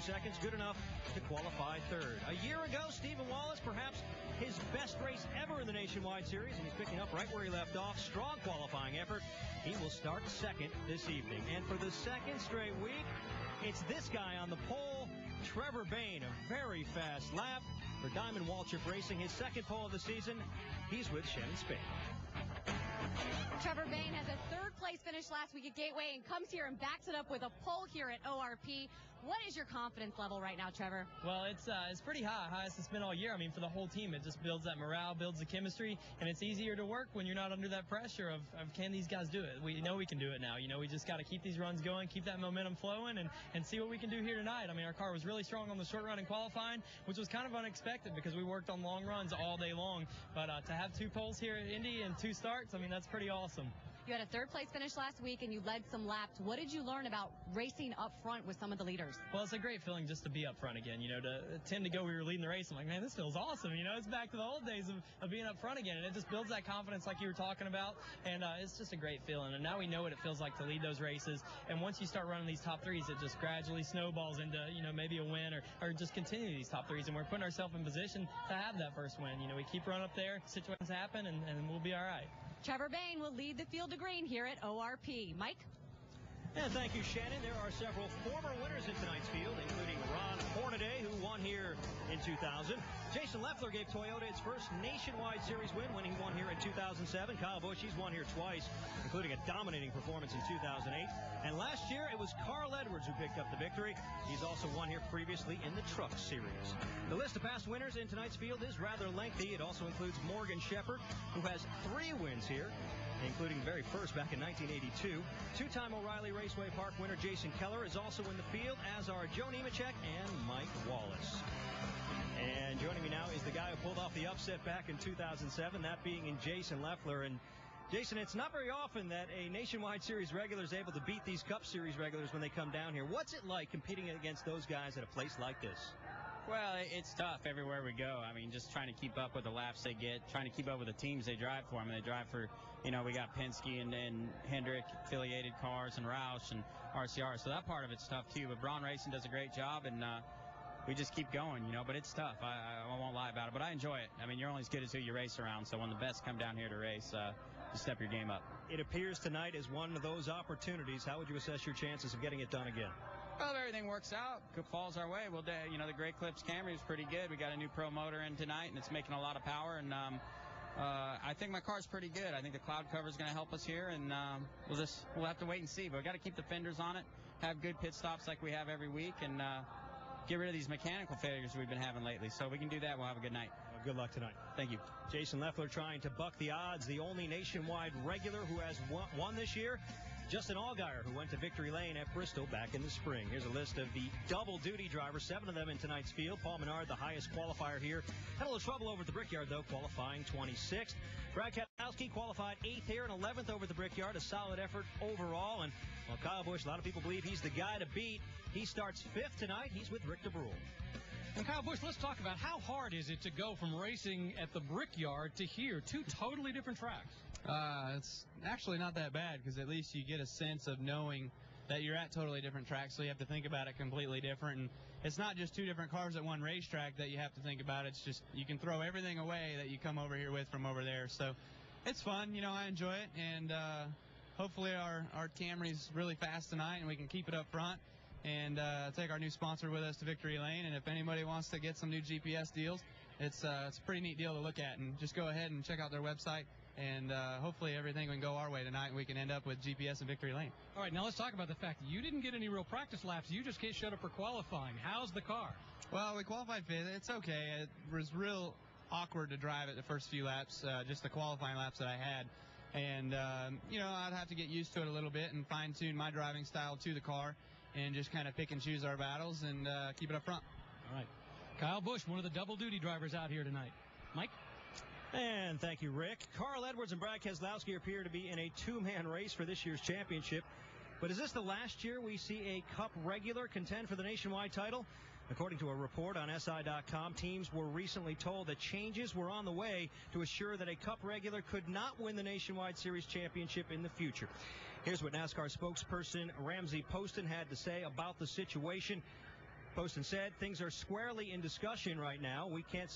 seconds, good enough to qualify third. A year ago, Stephen Wallace, perhaps his best race ever in the Nationwide Series, and he's picking up right where he left off. Strong qualifying effort. He will start second this evening. And for the second straight week, it's this guy on the pole, Trevor Bayne, a very fast lap for Diamond Waltrip Racing, his second pole of the season. He's with Shannon Spain. Trevor Bayne has a third-place finish last week at Gateway and comes here and backs it up with a pole here at ORP. What is your confidence level right now, Trevor? Well, it's pretty high, highest it's been all year. I mean, for the whole team, it just builds that morale, builds the chemistry, and it's easier to work when you're not under that pressure of can these guys do it? We know we can do it now. You know, we just got to keep these runs going, keep that momentum flowing, and see what we can do here tonight. I mean, our car was really strong on the short run in qualifying, which was kind of unexpected because we worked on long runs all day long. But to have 2 poles here at Indy and 2 starts, I mean, that's pretty awesome. You had a third-place finish last week, and you led some laps. What did you learn about racing up front with some of the leaders? Well, it's a great feeling just to be up front again. You know, to tend to go, we were leading the race. I'm like, man, this feels awesome. You know, it's back to the old days of being up front again, and it just builds that confidence like you were talking about, and it's just a great feeling. And now we know what it feels like to lead those races, and once you start running these top threes, it just gradually snowballs into, you know, maybe a win or just continue these top threes, and we're putting ourselves in position to have that first win. You know, we keep running up there, situations happen, and we'll be all right. Trevor Bayne will lead the field to green here at ORP. Mike? And thank you, Shannon. There are several former winners in tonight's field, including Ron Hornaday, who won here in 2000. Jason Leffler gave Toyota its first Nationwide Series win when he won here in 2007. Kyle Busch, he's won here twice, including a dominating performance in 2008. And last year, it was Carl Edwards who picked up the victory. He's also won here previously in the Truck Series. The list of past winners in tonight's field is rather lengthy. It also includes Morgan Shepherd, who has 3 wins here, including the very first back in 1982. 2-time O'Reilly Raceway Park winner Jason Keller is also in the field, as are Joe Nemechek and Mike Wallace. And joining me now is the guy who pulled off the upset back in 2007, that being in Jason Leffler. And Jason, it's not very often that a Nationwide Series regular is able to beat these Cup Series regulars when they come down here. What's it like competing against those guys at a place like this? Well, it's tough everywhere we go. I mean, just trying to keep up with the laps they get, trying to keep up with the teams they drive for. I mean, they drive for, you know, we got Penske and Hendrick affiliated cars and Roush and RCR. So that part of it's tough too. But Braun Racing does a great job, and we just keep going, you know. But it's tough. I won't lie about it. But I enjoy it. I mean, you're only as good as who you race around. So when the best come down here to race, you step your game up. It appears tonight is one of those opportunities. How would you assess your chances of getting it done again? Well, if everything works out, falls our way, you know, the Great Clips Camry is pretty good. We got a new Pro motor in tonight, and it's making a lot of power. And I think my car's pretty good. I think the cloud cover is going to help us here, and we'll have to wait and see. But we got to keep the fenders on it, have good pit stops like we have every week, and get rid of these mechanical failures we've been having lately. So if we can do that, we'll have a good night. Well, good luck tonight. Thank you. Jason Leffler trying to buck the odds. The only Nationwide regular who has won this year, Justin Allgaier, who went to Victory Lane at Bristol back in the spring. Here's a list of the double-duty drivers, 7 of them in tonight's field. Paul Menard, the highest qualifier here. Had a little trouble over at the Brickyard, though, qualifying 26th. Brad Keselowski qualified 8th here and 11th over at the Brickyard. A solid effort overall. And, well, Kyle Busch, a lot of people believe he's the guy to beat. He starts 5th tonight. He's with Rick DeBrule. And Kyle Busch, let's talk about how hard is it to go from racing at the Brickyard to here, 2 totally different tracks. It's actually not that bad, because at least you get a sense of knowing that you're at totally different tracks, so you have to think about it completely different. And it's not just 2 different cars at one racetrack that you have to think about. It's just you can throw everything away that you come over here with from over there. So it's fun. You know, I enjoy it, and hopefully our Camry's really fast tonight, and we can keep it up front and take our new sponsor with us to Victory Lane. And if anybody wants to get some new GPS deals, it's a pretty neat deal to look at. And just go ahead and check out their website, and hopefully everything can go our way tonight, and we can end up with GPS and Victory Lane. All right, now let's talk about the fact that you didn't get any real practice laps. You just showed up for qualifying. How's the car? Well, we qualified 5th. It's okay. It was real awkward to drive it the first few laps, just the qualifying laps that I had. And, you know, I'd have to get used to it a little bit and fine-tune my driving style to the car and just kind of pick and choose our battles and keep it up front. All right. Kyle Busch, one of the double-duty drivers out here tonight. Mike? And thank you, Rick. Carl Edwards and Brad Keselowski appear to be in a 2-man race for this year's championship. But is this the last year we see a Cup regular contend for the Nationwide title? According to a report on SI.com, teams were recently told that changes were on the way to assure that a Cup regular could not win the Nationwide Series championship in the future. Here's what NASCAR spokesperson Ramsey Poston had to say about the situation. post and said things are squarely in discussion right now. We can't